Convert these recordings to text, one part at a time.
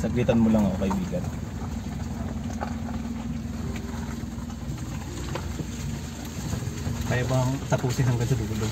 Saglitan mo lang ako, kaibigan. Kaya bang tapusin hanggang sa dulo?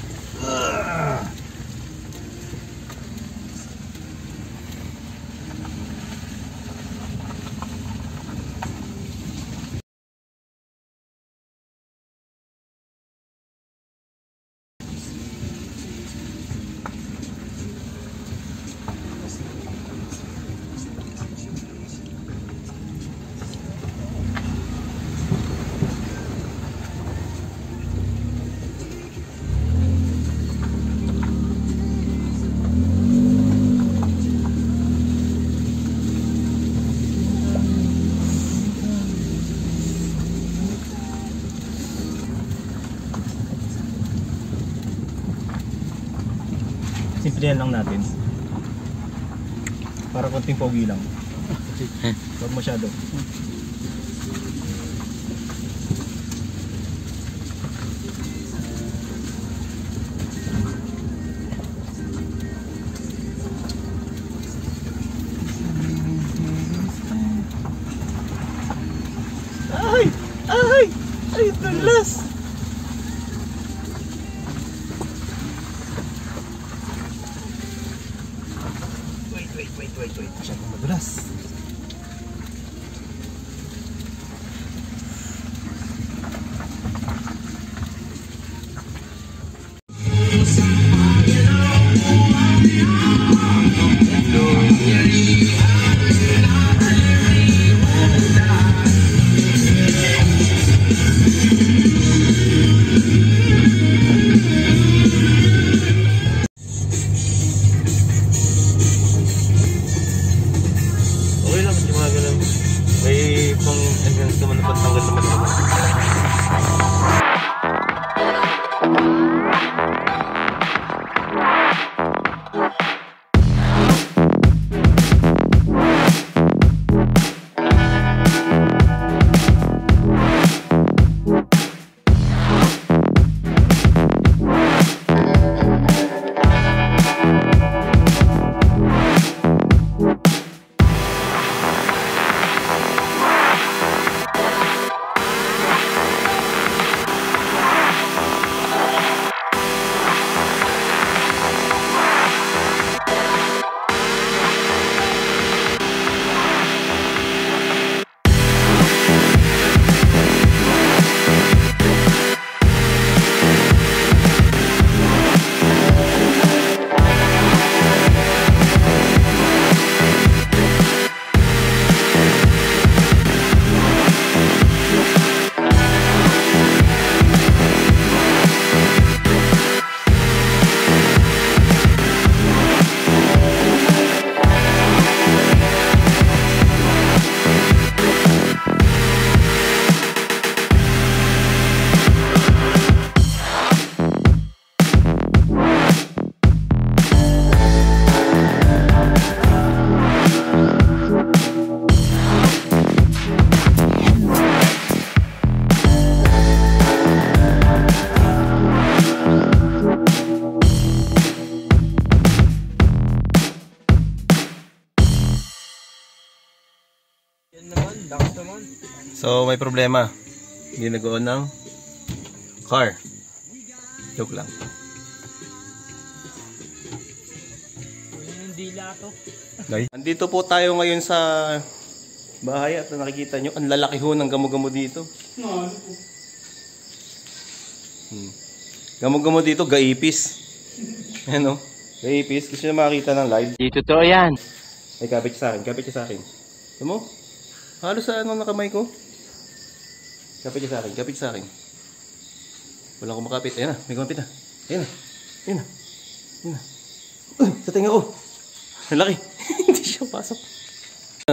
Simplihan lang natin. Para konting pogi lang. Huwag masyado. Ay! Ay! Ay, tulas! Wait. Masyadong madulas. May pang enhance naman na pantanggal naman naman. So may problema. Hindi nag-on ng car. Joke lang. Okay. Andito po tayo ngayon sa bahay at nakikita nyo, ang lalaki ho ng gamo-gamo dito. Gamo-gamo dito, gaipis. Ano? Gaipis. Gusto nyo makakita ng live? Dito to yan. Ay, kapit sa akin. Ito mo? Halos sa ano nakamay ko? Kapit sa akin. Walang kumakapit. Ayan na, may kumapit na. Ayan na. Sa tinga ko. Ang laki. Hindi siya pasok.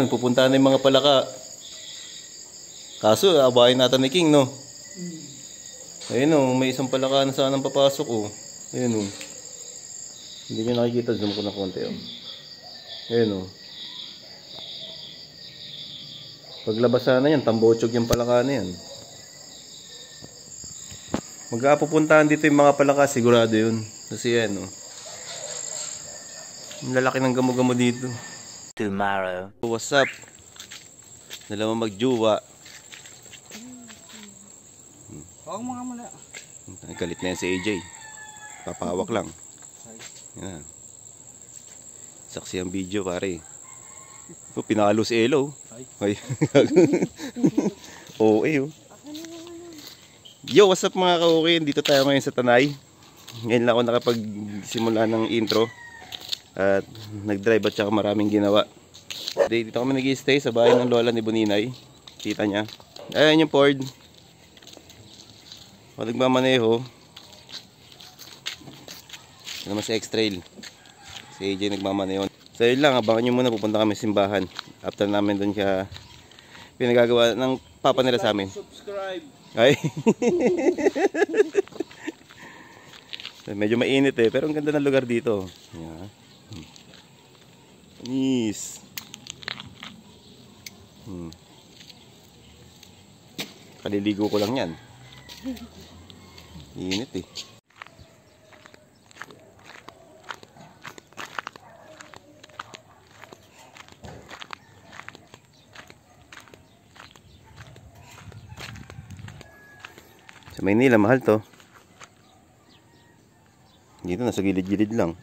Pupunta na yung mga palaka. Kaso, abahin natin ni King, no? Ayun o, may isang palaka na sanang papasok o. Ayun o. Hindi nyo nakikita, zoom ko na konti o. Ayun o. Paglabas sana yan, tambochog yung palaka na yan. Magkapupuntahan dito yung mga palaka, sigurado yun. Kasi yan o. Ang lalaki ng gamo-gamo dito. tomorrow. What's up? Dalawang magjuwa. Huwag mga muna. Galit na yan si AJ. Papawak lang. Yan. Saksi ang video pare. Pinalo si Elo. Ay. Oo Yo, what's up mga ka-okay? Dito tayo ngayon sa Tanay. Ngayon lang ako nakapagsimula ng intro. At nag-drive at saka maraming ginawa. Dito kami nag-i-stay sa bahay ng lola ni Boninay. Kita niya. Ayan yung Ford. Pag nagmamaneho. Ito naman si X-Trail. Si AJ nagmamaneho. So yun lang, abangan nyo muna, pupunta kami simbahan. After namin doon siya pinagagawa ng papa nila sa amin. Subscribe. Ay. Medyo mainit pero ang ganda ng lugar dito. Yeah. Nice. Kaliligo ko lang yan. Init Sa Maynila, mahal to. Dito, nasa gilid-gilid lang.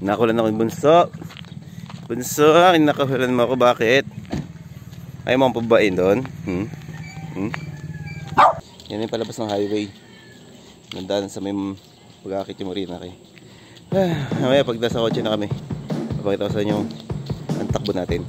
Nakulan ako yung bunso. Bunso, nakahulan mo ako. Bakit? Ayaw mo ang pabain doon? Yan yung palabas ng highway. Nandaan sa may pag-akit yung marina kay. Mamaya pag nasa kotse na kami, papakita ko sa inyo ang takbo natin.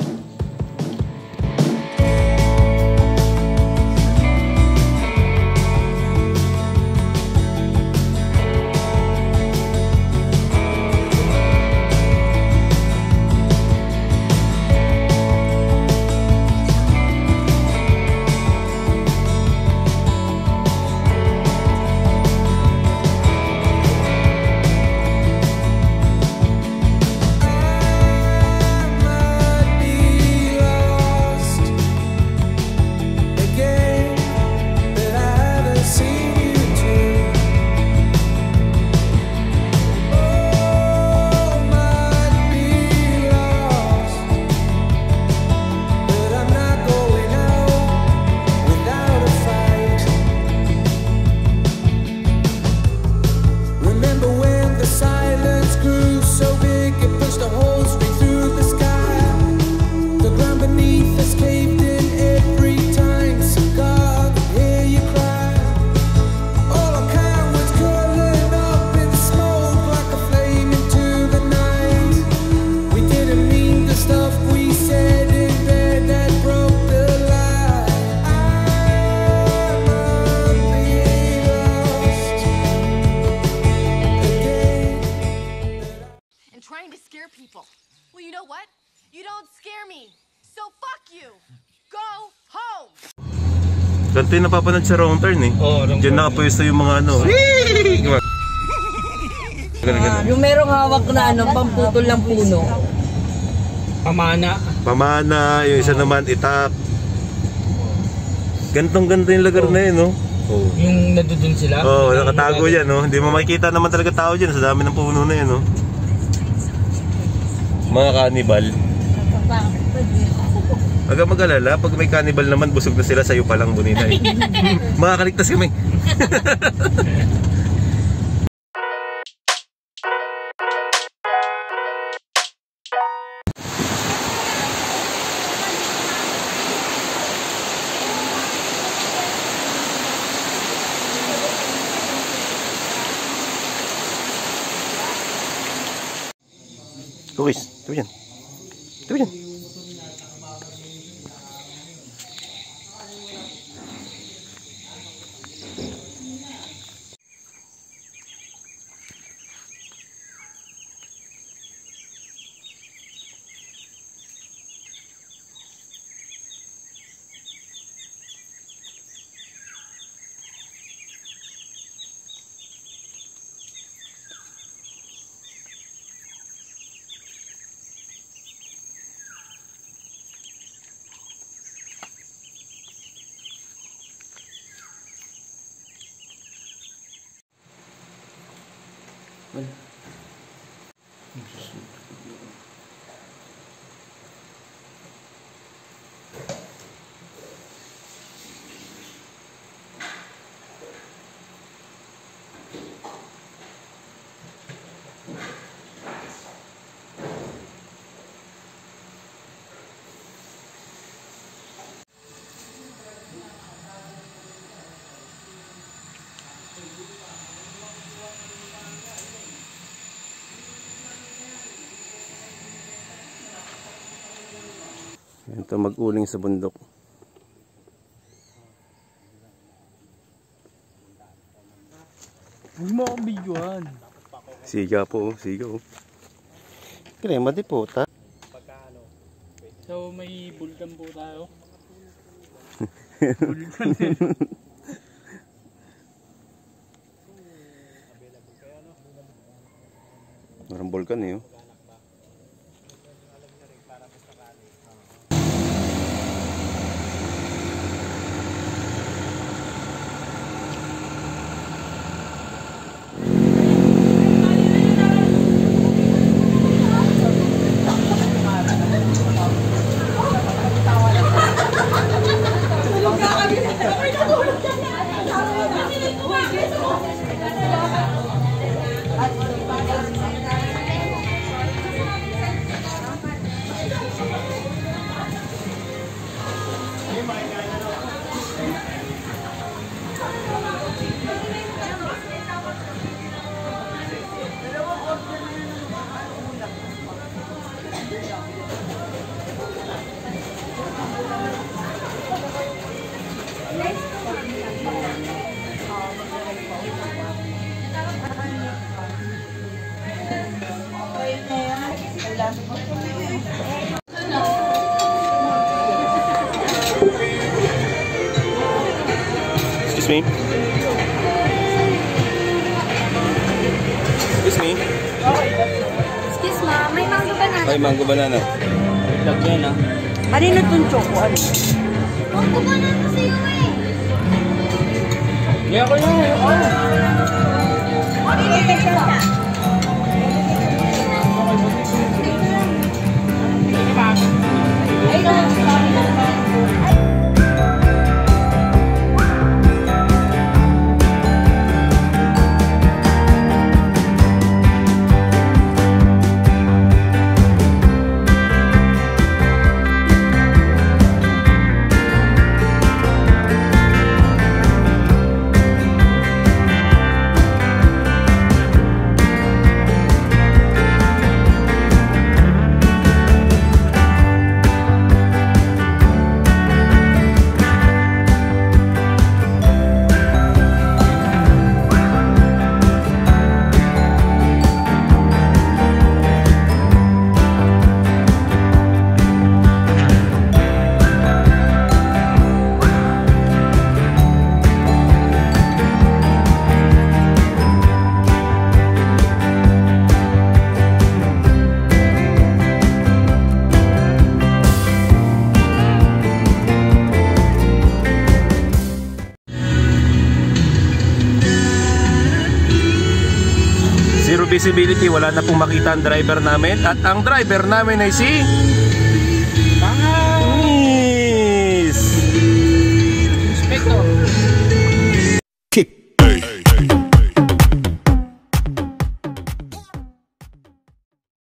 People. Well, you know what? You don't scare me. So fuck you. Go home. Ganito yung napapanood sa wrong turn Diyan nakapwesto yung mga ano. Yung merong hawak na pamputol ng puno. Pamana, yung isa naman itak. Gantong-ganto yung lugar na yun, Yung nadudun sila? Nakatago yan, Hindi mo makikita naman talaga tao dyan sa dami ng puno na yun, Mga kanibal. Huwag kang mag-alala, pag may kanibal naman, busog na sila, sa'yo pa lang, Boninay. Makakaligtas kami. Luis, tuloy yan. Tuloy yan. Ito mag-uling sa bundok. Huwag mo akong videohan. Siga po, siga oh. Krema di po, ta. So may bulkan po tayo. Bulkan eh. Marang bulkan eh oh. Excuse me. Excuse me. Excuse ma, may mango banana. Ay, mango banana. Lagyan ah. Kanino itong choco? Ano? Mango banana sa'yo eh. Kaya ko yan. Zero visibility, wala na pong makita ang driver namin. At ang driver namin ay si Miss Inspector.